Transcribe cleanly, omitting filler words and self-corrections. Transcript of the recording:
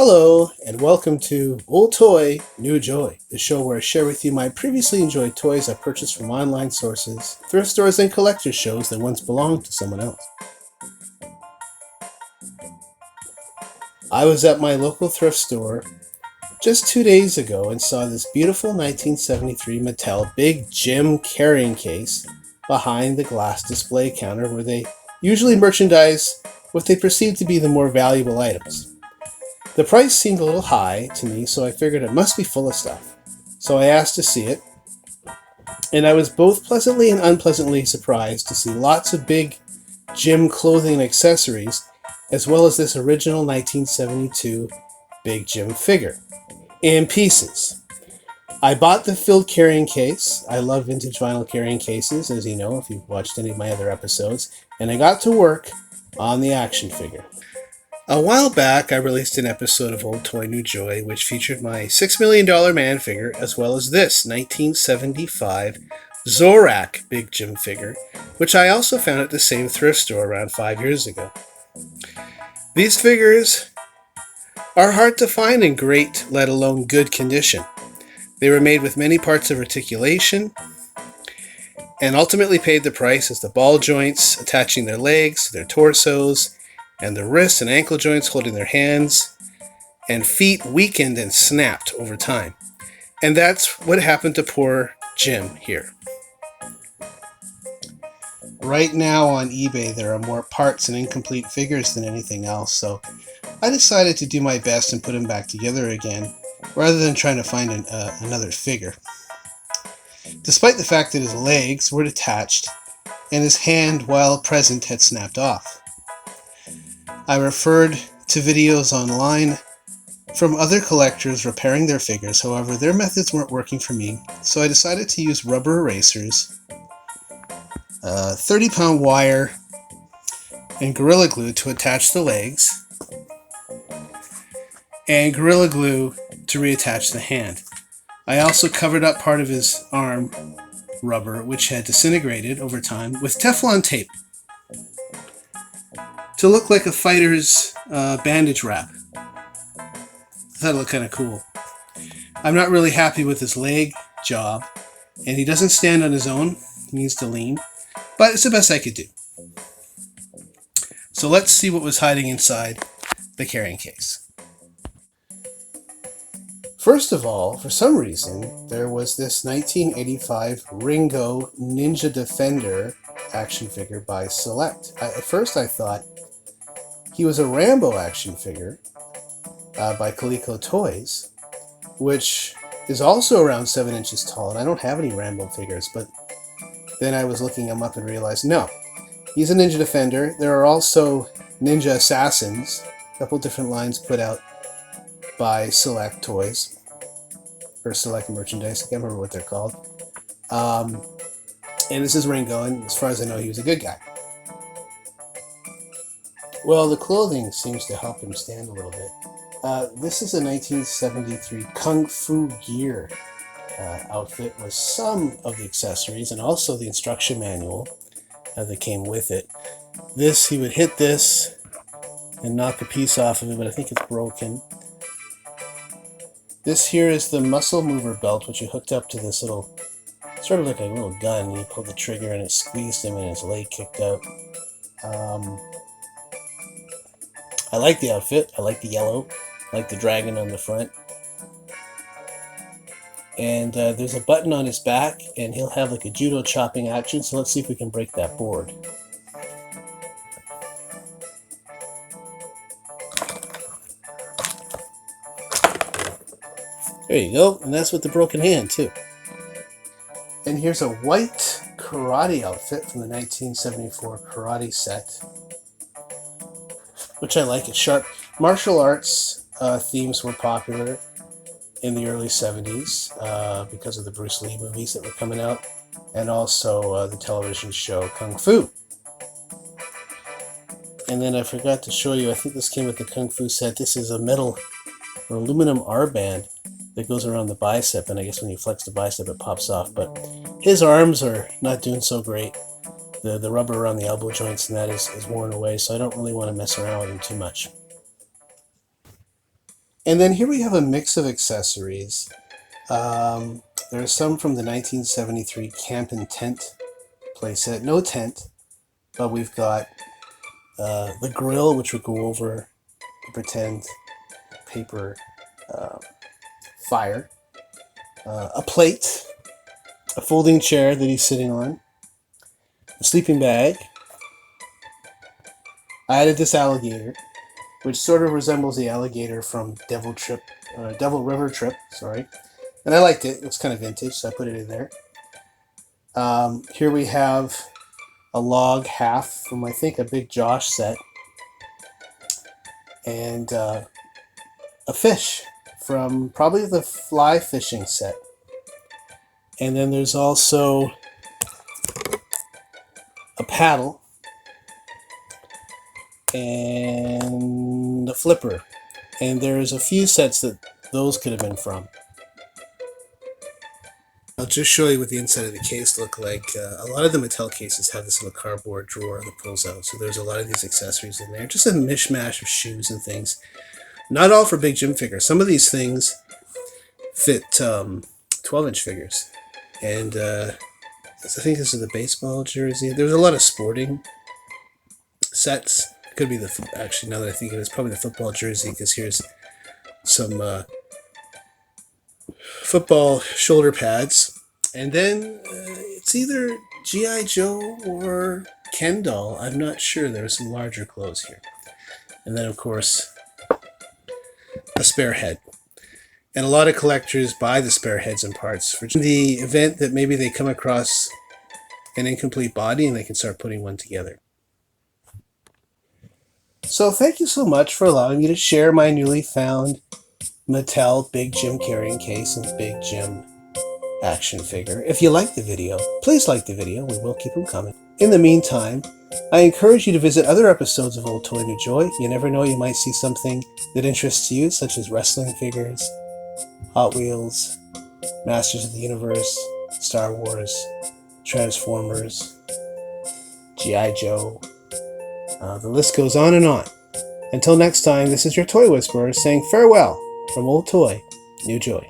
Hello, and welcome to Old Toy, New Joy, the show where I share with you my previously enjoyed toys I purchased from online sources, thrift stores, and collector shows that once belonged to someone else. I was at my local thrift store just 2 days ago and saw this beautiful 1973 Mattel Big Jim carrying case behind the glass display counter where they usually merchandise what they perceive to be the more valuable items. The price seemed a little high to me, so I figured it must be full of stuff. So I asked to see it, and I was both pleasantly and unpleasantly surprised to see lots of big Jim clothing and accessories, as well as this original 1972 Big Jim figure, in pieces. I bought the filled carrying case. I love vintage vinyl carrying cases, as you know if you've watched any of my other episodes, and I got to work on the action figure. A while back, I released an episode of Old Toy New Joy, which featured my $6 million man figure, as well as this 1975 Zorak Big Jim figure, which I also found at the same thrift store around 5 years ago. These figures are hard to find in great, let alone good condition. They were made with many parts of articulation, and ultimately paid the price as the ball joints attaching their legs to their torsos, and the wrists and ankle joints holding their hands and feet weakened and snapped over time. And that's what happened to poor Jim here. Right now on eBay, there are more parts and incomplete figures than anything else, so I decided to do my best and put him back together again, rather than trying to find another figure. Despite the fact that his legs were detached and his hand, while present, had snapped off. I referred to videos online from other collectors repairing their figures, however, their methods weren't working for me, so I decided to use rubber erasers, 30-pound wire, and Gorilla Glue to attach the legs, and Gorilla Glue to reattach the hand. I also covered up part of his arm rubber, which had disintegrated over time, with Teflon tape to look like a fighter's bandage wrap. I thought it looked kind of cool. I'm not really happy with his leg job, and he doesn't stand on his own. He needs to lean, but it's the best I could do. So let's see what was hiding inside the carrying case. First of all, for some reason, there was this 1985 Ringo Ninja Defender action figure by Select. At first I thought he was a Rambo action figure by Coleco Toys, which is also around 7 inches tall, and I don't have any Rambo figures, but then I was looking him up and realized, no, he's a Ninja Defender. There are also Ninja Assassins, a couple different lines put out by Select Toys, or Select Merchandise, I can't remember what they're called. And this is Ringo, and as far as I know, he was a good guy. Well, the clothing seems to help him stand a little bit. This is a 1973 Kung Fu Gear outfit with some of the accessories and also the instruction manual that came with it. He would hit this and knock a piece off of it, but I think it's broken. This here is the muscle mover belt, which you hooked up to this little, sort of like a little gun. You pulled the trigger and it squeezed him and his leg kicked out. I like the outfit. I like the yellow. I like the dragon on the front. And there's a button on his back, and he'll have like a judo chopping action, so let's see if we can break that board. There you go, and that's with the broken hand, too. And here's a white karate outfit from the 1974 karate set, which I like. It's sharp. Martial arts themes were popular in the early 70s because of the Bruce Lee movies that were coming out, and also the television show Kung Fu. And then I forgot to show you, I think this came with the Kung Fu set. This is a metal or aluminum R-band that goes around the bicep, and I guess when you flex the bicep it pops off, but his arms are not doing so great. The rubber around the elbow joints and that is worn away, so I don't really want to mess around with him too much. And then here we have a mix of accessories. There are some from the 1973 Camp and Tent playset. No tent, but we've got the grill, which will go over the pretend paper fire. A plate, a folding chair that he's sitting on, a sleeping bag. I added this alligator, which sort of resembles the alligator from Devil River Trip, sorry. And I liked it. It was kind of vintage, so I put it in there. Here we have a log half from, I think, a Big Josh set. And a fish from probably the fly fishing set. And then there's also a paddle and a flipper. And there's a few sets that those could have been from. I'll just show you what the inside of the case look like. A lot of the Mattel cases have this little cardboard drawer that pulls out. So there's a lot of these accessories in there. Just a mishmash of shoes and things. Not all for Big Jim figures. Some of these things fit 12-inch figures. And I think this is the baseball jersey. There's a lot of sporting sets. Could be actually, now that I think of it, it's probably the football jersey, because here's some football shoulder pads. And then it's either G.I. Joe or Ken doll. I'm not sure. There's some larger clothes here. And then, of course, a spare head. And a lot of collectors buy the spare heads and parts for the event that maybe they come across an incomplete body and they can start putting one together. So thank you so much for allowing me to share my newly found Mattel Big Jim carrying case and Big Jim action figure. If you like the video, please like the video. We will keep them coming. In the meantime, I encourage you to visit other episodes of Old Toy New Joy. You never know, you might see something that interests you, such as wrestling figures, Hot Wheels, Masters of the Universe, Star Wars, Transformers, G.I. Joe. The list goes on and on. Until next time, this is your Toy Whisperer saying farewell from Old Toy New Joy.